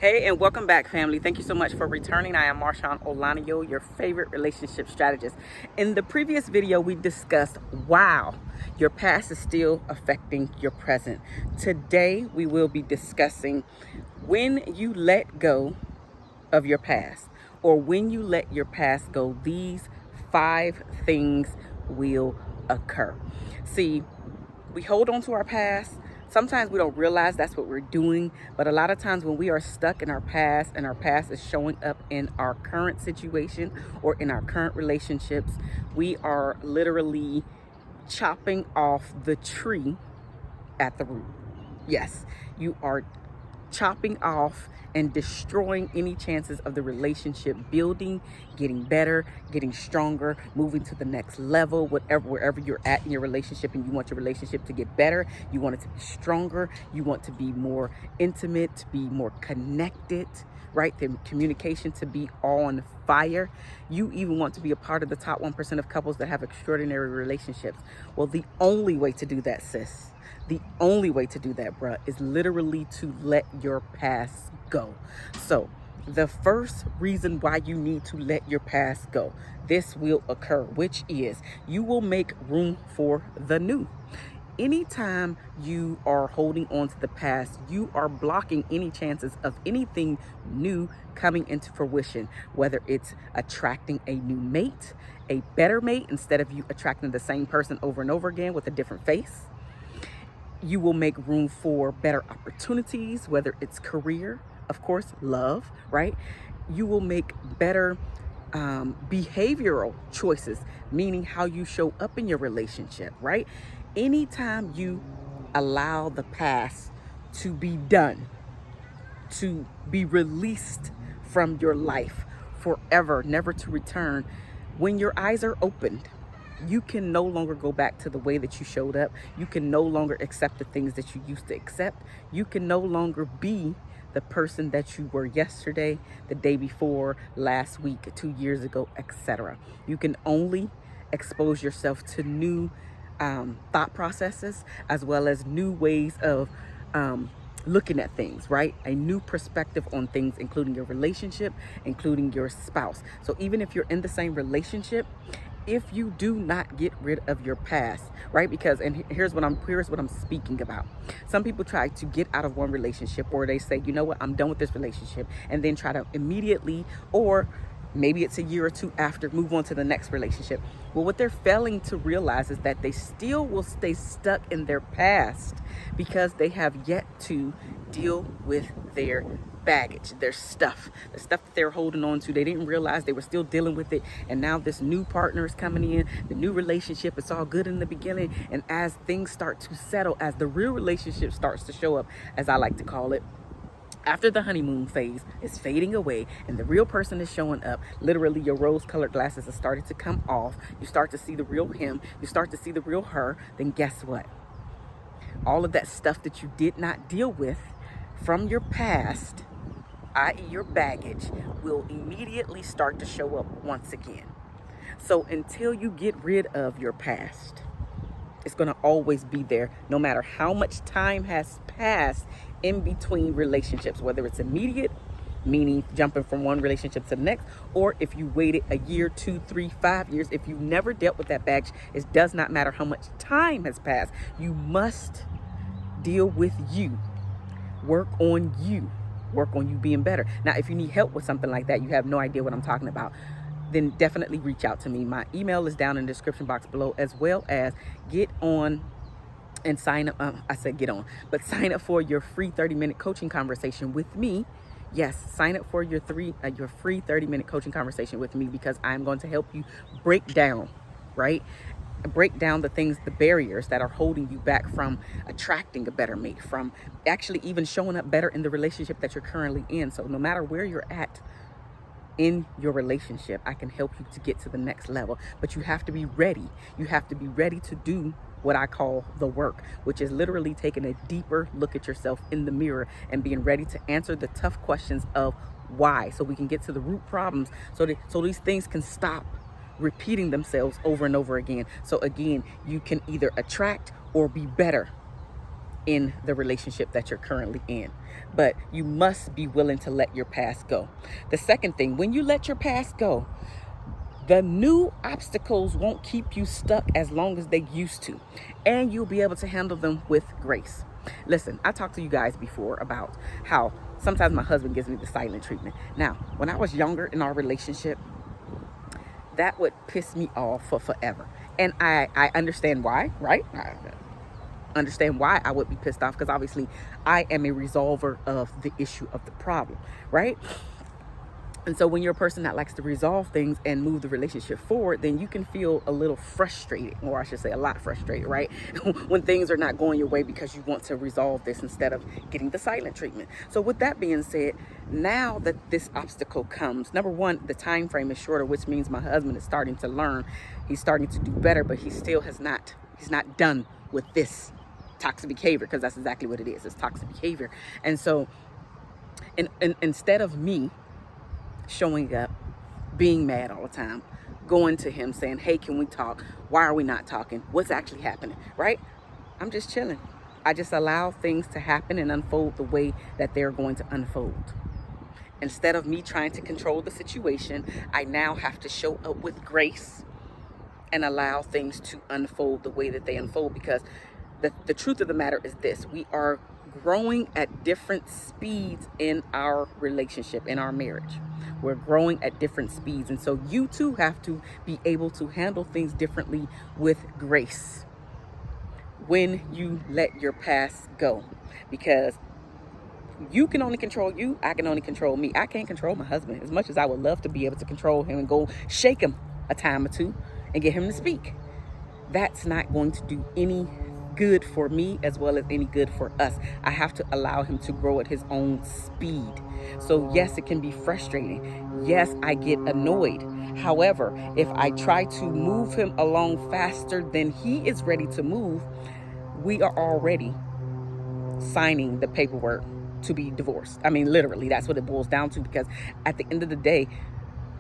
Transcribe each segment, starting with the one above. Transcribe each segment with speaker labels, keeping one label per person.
Speaker 1: Hey, and welcome back, family. Thank you so much for returning. I am MarshaunO, your favorite relationship strategist. In the previous video, we discussed wow, your past is still affecting your present. Today, we will be discussing when you let go of your past, or when you let your past go, these 5 things will occur. See, we hold on to our past. Sometimes we don't realize that's what we're doing, but a lot of times when we are stuck in our past and our past is showing up in our current situation or in our current relationships, we are literally chopping off the tree at the root. Yes, you are chopping off and destroying any chances of the relationship building, getting better, getting stronger, moving to the next level, wherever you're at in your relationship, and you want your relationship to get better, you want it to be stronger, you want to be more intimate, to be more connected, right? The communication to be on fire. You even want to be a part of the top 1% of couples that have extraordinary relationships. Well, the only way to do that, sis, the only way to do that, bruh, is literally to let your past go. So the first reason why you need to let your past go, this will occur, which is you will make room for the new. Anytime you are holding on to the past, you are blocking any chances of anything new coming into fruition, whether it's attracting a new mate, a better mate, instead of you attracting the same person over and over again with a different face. You will make room for better opportunities, whether it's career, of course, love, right? You will make better behavioral choices, meaning how you show up in your relationship, right? Anytime you allow the past to be done, to be released from your life forever, never to return, when your eyes are opened, you can no longer go back to the way that you showed up. You can no longer accept the things that you used to accept. You can no longer be the person that you were yesterday, the day before, last week, 2 years ago, etc. You can only expose yourself to new thought processes, as well as new ways of looking at things, right? A new perspective on things, including your relationship, including your spouse. So even if you're in the same relationship, if you do not get rid of your past, right? Because, and here's what I'm speaking about. Some people try to get out of one relationship, or they say, you know what, I'm done with this relationship, and then try to immediately, or maybe it's a year or two after, move on to the next relationship. Well, what they're failing to realize is that they still will stay stuck in their past because they have yet to deal with their baggage, their stuff, the stuff that they're holding on to. They didn't realize they were still dealing with it. And now this new partner is coming in, the new relationship, it's all good in the beginning. And as things start to settle, as the real relationship starts to show up, as I like to call it, after the honeymoon phase is fading away and the real person is showing up, literally your rose-colored glasses are starting to come off. You start to see the real him. You start to see the real her. Then guess what? All of that stuff that you did not deal with from your past, i.e. your baggage, will immediately start to show up once again. So until you get rid of your past, it's going to always be there, no matter how much time has passed in between relationships, whether it's immediate, meaning jumping from one relationship to the next, or if you waited a year, 2, 3, 5 years, if you never dealt with that baggage, it does not matter how much time has passed. You must deal with you, work on you being better. Now, if you need help with something like that, you have no idea what I'm talking about, then definitely reach out to me. My email is down in the description box below, as well as get on and sign up. I said get on, but sign up for your free 30-minute coaching conversation with me. Yes, sign up for your free 30-minute coaching conversation with me, because I'm going to help you break down, right? Break down the things, the barriers that are holding you back from attracting a better mate, from actually even showing up better in the relationship that you're currently in. So no matter where you're at in your relationship, I can help you to get to the next level. But you have to be ready. You have to be ready to do what I call the work, which is literally taking a deeper look at yourself in the mirror and being ready to answer the tough questions of why, so we can get to the root problems, so these things can stop repeating themselves over and over again. So again, you can either attract or be better in the relationship that you're currently in. But you must be willing to let your past go. The second thing, when you let your past go, the new obstacles won't keep you stuck as long as they used to, and you'll be able to handle them with grace. Listen, I talked to you guys before about how sometimes my husband gives me the silent treatment. Now, when I was younger in our relationship, that would piss me off for forever. And I understand why, right? I understand why I would be pissed off, because obviously I am a resolver of the issue of the problem, right? And so when you're a person that likes to resolve things and move the relationship forward, then you can feel a little frustrated, or I should say a lot frustrated, right? When things are not going your way because you want to resolve this instead of getting the silent treatment. So with that being said, now that this obstacle comes, number one, the time frame is shorter, which means my husband is starting to learn. He's starting to do better, but he's not done with this toxic behavior, because that's exactly what it is. It's toxic behavior. And so instead of me showing up, being mad all the time, going to him saying, hey, can we talk? Why are we not talking? What's actually happening, right? I'm just chilling. I just allow things to happen and unfold the way that they're going to unfold. Instead of me trying to control the situation, I now have to show up with grace and allow things to unfold the way that they unfold, because the truth of the matter is this: we are growing at different speeds in our relationship, in our marriage. We're growing at different speeds. And so you too have to be able to handle things differently with grace when you let your past go. Because you can only control you. I can only control me. I can't control my husband, as much as I would love to be able to control him and go shake him a time or two and get him to speak. That's not going to do any good for me, as well as any good for us. I have to allow him to grow at his own speed. So yes, it can be frustrating. Yes, I get annoyed. However, if I try to move him along faster than he is ready to move, we are already signing the paperwork to be divorced. I mean, literally, that's what it boils down to, because at the end of the day,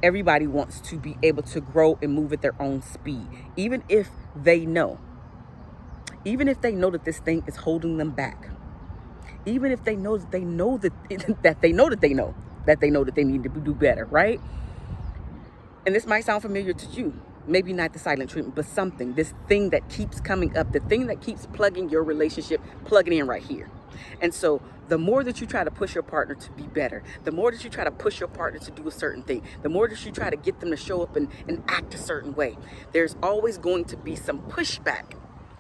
Speaker 1: everybody wants to be able to grow and move at their own speed, even if they know that this thing is holding them back. Even if they know that they know that they need to do better, right? And this might sound familiar to you. Maybe not the silent treatment, but something, this thing that keeps coming up, the thing that keeps plugging your relationship, plugging in right here. And so the more that you try to push your partner to be better, the more that you try to push your partner to do a certain thing, the more that you try to get them to show up and act a certain way, there's always going to be some pushback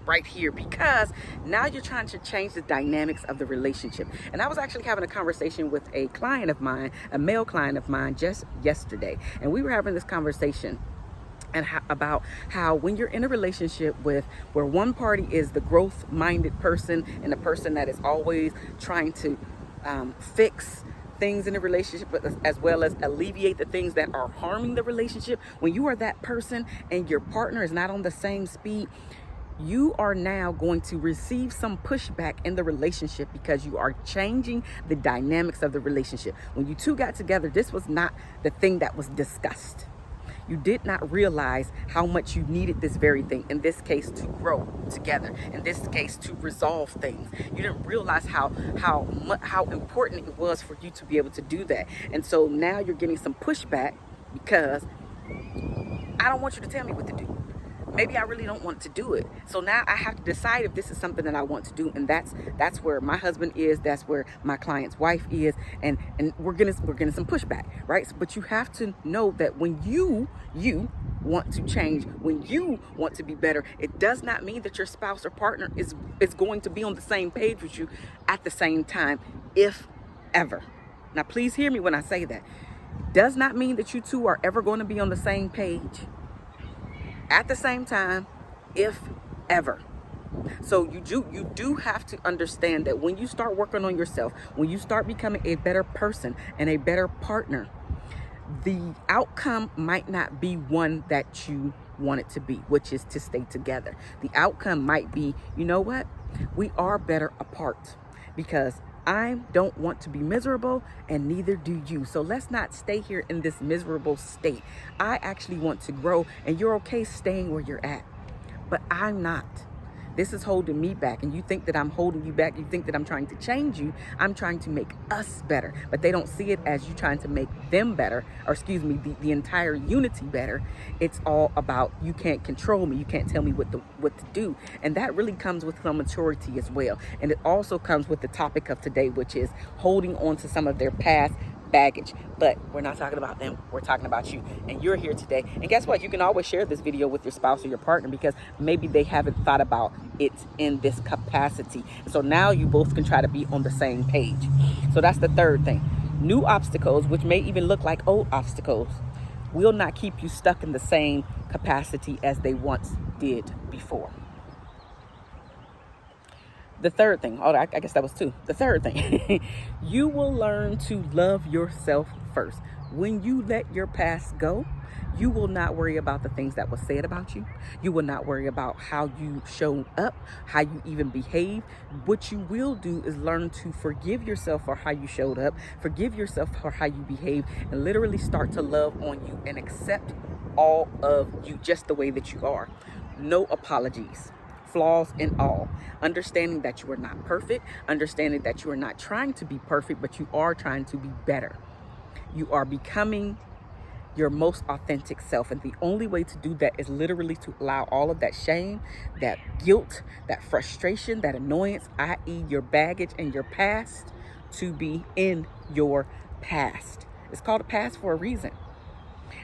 Speaker 1: right here, because now you're trying to change the dynamics of the relationship. And I was actually having a conversation with a client of mine, a male client of mine, just yesterday, and we were having this conversation and about how when you're in a relationship where one party is the growth-minded person and the person that is always trying to fix things in a relationship, but as well as alleviate the things that are harming the relationship, when you are that person and your partner is not on the same speed, you are now going to receive some pushback in the relationship, because you are changing the dynamics of the relationship. When you two got together, this was not the thing that was discussed. You did not realize how much you needed this very thing, in this case to grow together, in this case to resolve things. You didn't realize how important it was for you to be able to do that. And so now you're getting some pushback, because I don't want you to tell me what to do. Maybe I really don't want to do it. So now I have to decide if this is something that I want to do. And that's where my husband is. That's where my client's wife is. And we're getting some pushback, right? But you have to know that when you want to change, when you want to be better, it does not mean that your spouse or partner is going to be on the same page with you at the same time, if ever. Now, please hear me when I say that. Does not mean that you two are ever going to be on the same page at the same time, if ever. So you do have to understand that when you start working on yourself, when you start becoming a better person and a better partner, the outcome might not be one that you want it to be, which is to stay together. The outcome might be, you know what? We are better apart, because I don't want to be miserable, and neither do you. So let's not stay here in this miserable state. I actually want to grow, and you're okay staying where you're at, but I'm not. This is holding me back. And you think that I'm holding you back. You think that I'm trying to change you. I'm trying to make us better. But they don't see it as you trying to make them better, or excuse me, the entire unity better. It's all about, you can't control me. You can't tell me what to do. And that really comes with some maturity as well. And it also comes with the topic of today, which is holding on to some of their past baggage. But we're not talking about them, we're talking about you. And you're here today, and guess what, you can always share this video with your spouse or your partner, because maybe they haven't thought about it in this capacity. So now you both can try to be on the same page. So that's the third thing. New obstacles, which may even look like old obstacles, will not keep you stuck in the same capacity as they once did before. The third thing, I guess that was two. The third thing, you will learn to love yourself first. When you let your past go, you will not worry about the things that were said about you. You will not worry about how you showed up, how you even behave. What you will do is learn to forgive yourself for how you showed up, forgive yourself for how you behave, and literally start to love on you and accept all of you just the way that you are. No apologies. Flaws and all. Understanding that you are not perfect, understanding that you are not trying to be perfect, but you are trying to be better. You are becoming your most authentic self, and the only way to do that is literally to allow all of that shame, that guilt, that frustration, that annoyance, i.e. your baggage and your past, to be in your past. It's called a past for a reason.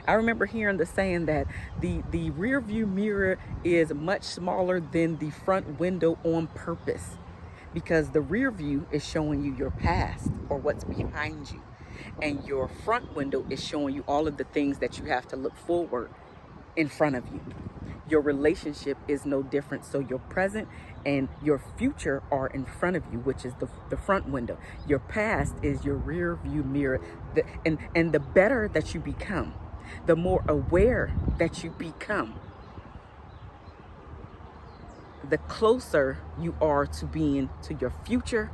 Speaker 1: I remember hearing the saying that the rear view mirror is much smaller than the front window on purpose, because the rear view is showing you your past or what's behind you, and your front window is showing you all of the things that you have to look forward in front of you. Your relationship is no different. So your present and your future are in front of you, which is the front window. Your past is your rear view mirror. And the better that you become, the more aware that you become, the closer you are to being to your future,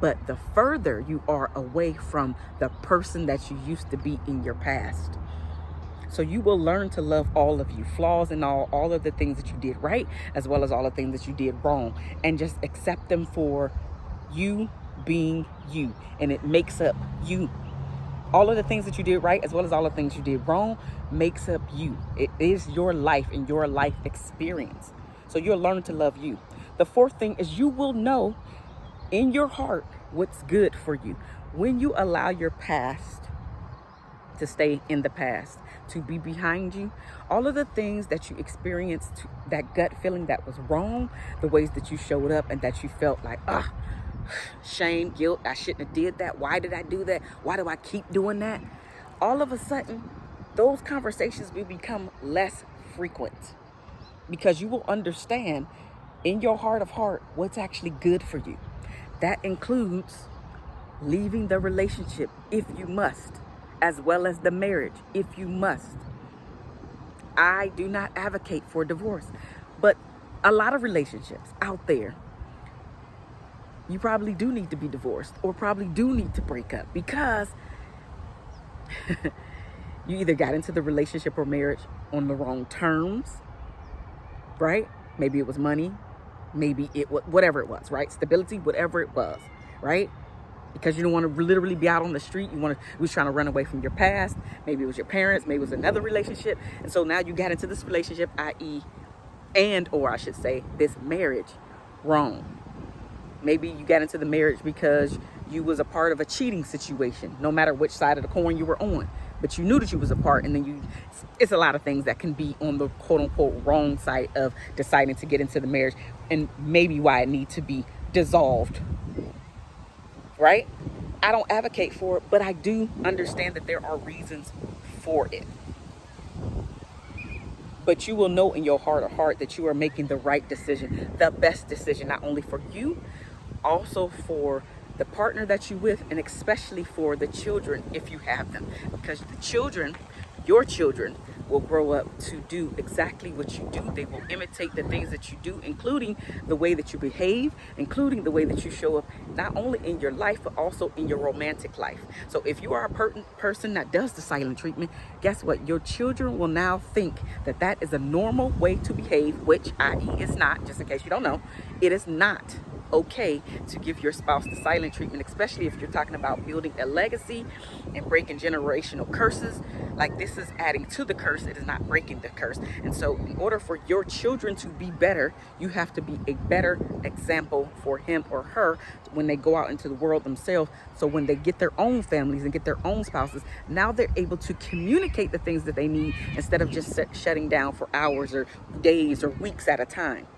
Speaker 1: but the further you are away from the person that you used to be in your past. So you will learn to love all of you, flaws and all of the things that you did right, as well as all the things that you did wrong, and just accept them for you being you. And it makes up you. All of the things that you did right, as well as all the things you did wrong, makes up you. It is your life and your life experience. So you'll learn to love you. The fourth thing is you will know in your heart what's good for you. When you allow your past to stay in the past, to be behind you, all of the things that you experienced, that gut feeling that was wrong, the ways that you showed up and that you felt like, shame, guilt, I shouldn't have did that. Why did I do that? Why do I keep doing that? All of a sudden, those conversations will become less frequent, because you will understand in your heart of heart what's actually good for you. That includes leaving the relationship if you must, as well as the marriage if you must. I do not advocate for divorce, but a lot of relationships out there, you probably do need to be divorced, or probably do need to break up, because you either got into the relationship or marriage on the wrong terms, right? Maybe it was money, maybe it was whatever it was, right? Stability, whatever it was, right? Because you don't want to literally be out on the street. You was trying to run away from your past. Maybe it was your parents, maybe it was another relationship. And so now you got into this relationship, i.e., or I should say, this marriage, wrong. Maybe you got into the marriage because you was a part of a cheating situation, no matter which side of the coin you were on. But you knew that you was a part, and then it's a lot of things that can be on the quote unquote wrong side of deciding to get into the marriage, and maybe why it needs to be dissolved, right? I don't advocate for it, but I do understand that there are reasons for it. But you will know in your heart of heart that you are making the right decision, the best decision, not only for you, also for the partner that you with, and especially for the children if you have them, because the children, your children, will grow up to do exactly what you do. They will imitate the things that you do, including the way that you behave, including the way that you show up, not only in your life, but also in your romantic life. So if you are a person that does the silent treatment, guess what? Your children will now think that that is a normal way to behave, which i.e. is not, just in case you don't know. It is not okay to give your spouse the silent treatment, especially if you're talking about building a legacy and breaking generational curses. Like, this is adding to the curse, it is not breaking the curse. And so in order for your children to be better, you have to be a better example for him or her when they go out into the world themselves. So when they get their own families and get their own spouses, now they're able to communicate the things that they need instead of just shutting down for hours or days or weeks at a time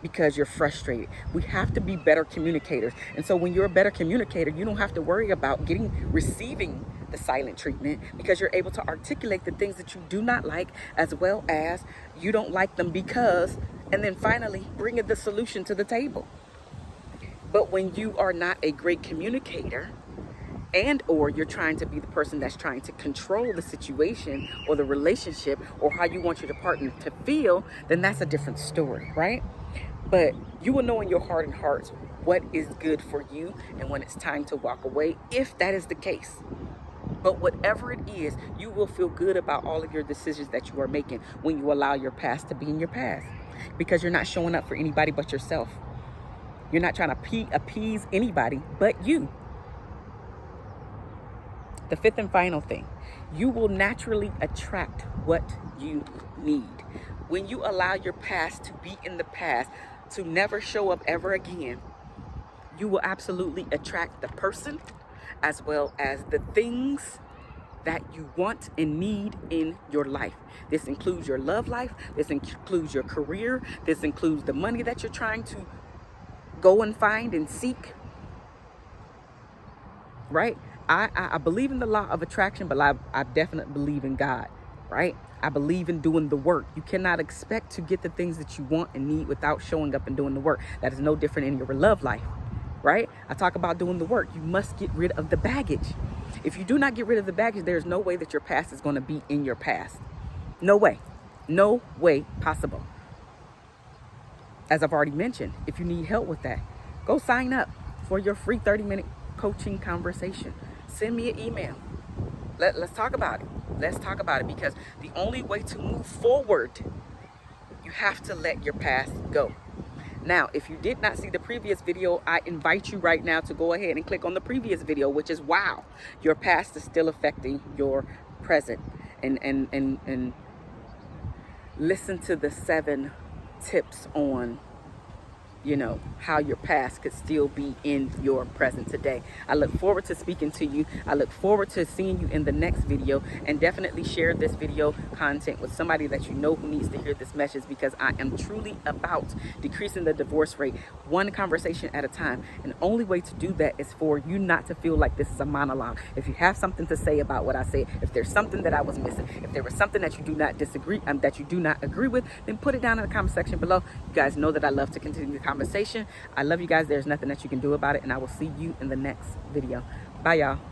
Speaker 1: because you're frustrated. We have to be better communicators. And so when you're a better communicator, you don't have to worry about receiving the silent treatment, because you're able to articulate the things that you do not like, as well as you don't like them because, and then finally bringing the solution to the table. But when you are not a great communicator, and or you're trying to be the person that's trying to control the situation or the relationship or how you want your partner to feel, then that's a different story, right? But you will know in your heart and hearts what is good for you and when it's time to walk away, if that is the case. But whatever it is, you will feel good about all of your decisions that you are making when you allow your past to be in your past, because you're not showing up for anybody but yourself. You're not trying to appease anybody but you. The fifth and final thing, you will naturally attract what you need. When you allow your past to be in the past, to never show up ever again, you will absolutely attract the person as well as the things that you want and need in your life. This includes your love life. This includes your career. This includes the money that you're trying to go and find and seek. Right? I believe in the law of attraction, but I definitely believe in God, right? I believe in doing the work. You cannot expect to get the things that you want and need without showing up and doing the work. That is no different in your love life, right? I talk about doing the work. You must get rid of the baggage. If you do not get rid of the baggage, there's no way that your past is going to be in your past. No way. No way possible. As I've already mentioned, if you need help with that, go sign up for your free 30-minute coaching conversation. Send me an email. Let's talk about it. Let's talk about it, because the only way to move forward, you have to let your past go. Now, if you did not see the previous video, I invite you right now to go ahead and click on the previous video, which is wow, your past is still affecting your present. And listen to the 7 tips on, you know, how your past could still be in your present today. I look forward to speaking to you. I look forward to seeing you in the next video, and definitely share this video content with somebody that you know who needs to hear this message, because I am truly about decreasing the divorce rate one conversation at a time. And the only way to do that is for you not to feel like this is a monologue. If you have something to say about what I said, if there's something that I was missing, if there was something that you do not that you do not agree with, then put it down in the comment section below. You guys know that I love to continue the conversation. I love you guys. There's nothing that you can do about it, and I will see you in the next video. Bye, y'all.